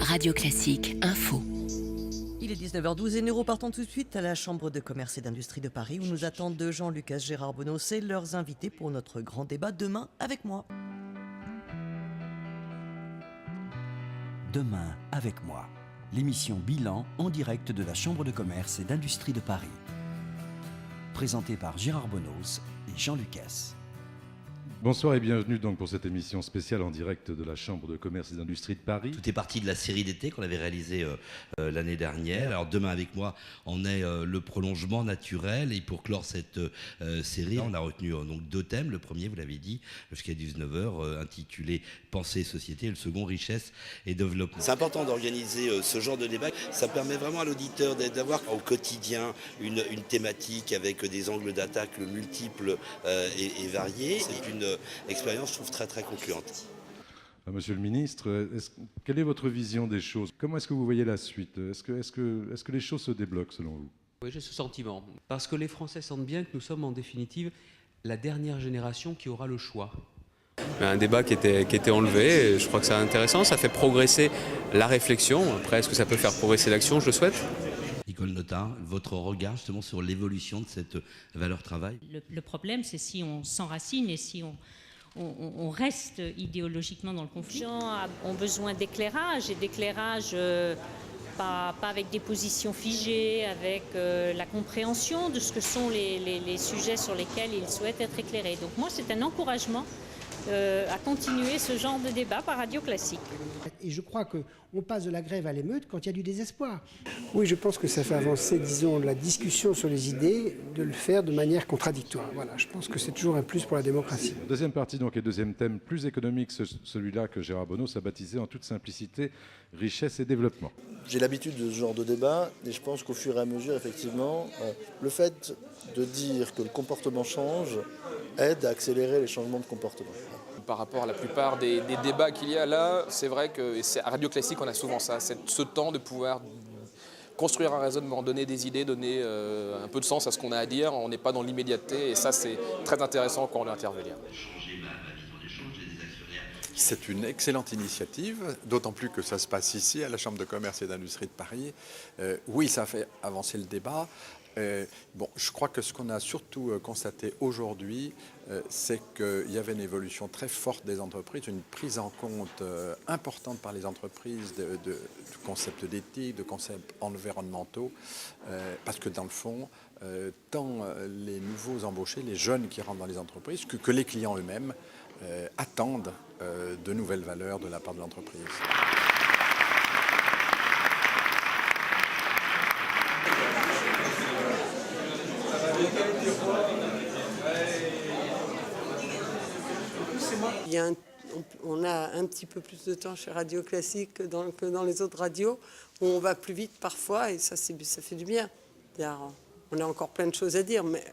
Radio Classique Info. Il est 19h12 et nous repartons tout de suite à la Chambre de commerce et d'industrie de Paris où nous attendent Jean-Lucas, Gérard Bonos et leurs invités pour notre grand débat demain avec moi. Demain avec moi, l'émission Bilan en direct de la Chambre de commerce et d'industrie de Paris. Présentée par Gérard Bonos et Jean Lucas. Bonsoir et bienvenue donc pour cette émission spéciale en direct de la Chambre de commerce et d'industrie de Paris. Tout est parti de la série d'été qu'on avait réalisée l'année dernière. Alors demain avec moi, on est le prolongement naturel. Et pour clore cette série, on a retenu donc deux thèmes. Le premier, vous l'avez dit, jusqu'à 19h, intitulé Pensée et société. Et le second, richesse et développement. C'est important d'organiser ce genre de débat. Ça permet vraiment à l'auditeur d'avoir au quotidien une thématique avec des angles d'attaque multiples et variés. C'est une expérience, je trouve, très très concluante. Monsieur le ministre, quelle est votre vision des choses? Comment est-ce que vous voyez la suite? Est-ce que les choses se débloquent selon vous? Oui, j'ai ce sentiment. Parce que les Français sentent bien que nous sommes en définitive la dernière génération qui aura le choix. Un débat qui était enlevé, je crois que c'est intéressant, ça fait progresser la réflexion. Après, est-ce que ça peut faire progresser l'action? Je le souhaite. Nicole Notat, votre regard justement sur l'évolution de cette valeur travail? Le problème, c'est si on s'enracine et si on reste idéologiquement dans le conflit. Les gens ont besoin d'éclairage, et d'éclairage pas avec des positions figées, avec la compréhension de ce que sont les sujets sur lesquels ils souhaitent être éclairés. Donc moi, c'est un encouragement à continuer ce genre de débat par Radio Classique. Et je crois qu'on passe de la grève à l'émeute quand il y a du désespoir. Oui, je pense que ça fait avancer, disons, la discussion sur les idées, de le faire de manière contradictoire. Voilà, je pense que c'est toujours un plus pour la démocratie. Deuxième partie donc et deuxième thème, plus économique, celui-là que Gérard Bonos a baptisé en toute simplicité, richesse et développement. J'ai l'habitude de ce genre de débat et je pense qu'au fur et à mesure, effectivement, le fait de dire que le comportement change aide à accélérer les changements de comportement. Par rapport à la plupart des débats qu'il y a là, c'est vrai que à Radio Classique, on a souvent ça, ce temps de pouvoir construire un raisonnement, donner des idées, donner un peu de sens à ce qu'on a à dire. On n'est pas dans l'immédiateté et ça, c'est très intéressant quand on est intervenir. C'est une excellente initiative, d'autant plus que ça se passe ici, à la Chambre de commerce et d'industrie de Paris. Oui, ça fait avancer le débat. Je crois que ce qu'on a surtout constaté aujourd'hui, c'est qu'il y avait une évolution très forte des entreprises, une prise en compte importante par les entreprises du concept d'éthique, de concepts environnementaux, parce que dans le fond, tant les nouveaux embauchés, les jeunes qui rentrent dans les entreprises, que les clients eux-mêmes attendent de nouvelles valeurs de la part de l'entreprise. On a un petit peu plus de temps chez Radio Classique que dans les autres radios, où on va plus vite parfois, et ça fait du bien. On a encore plein de choses à dire, mais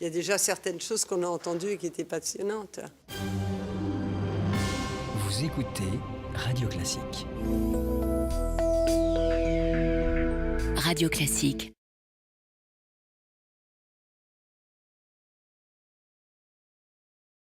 il y a déjà certaines choses qu'on a entendues et qui étaient passionnantes. Vous écoutez Radio Classique. Radio Classique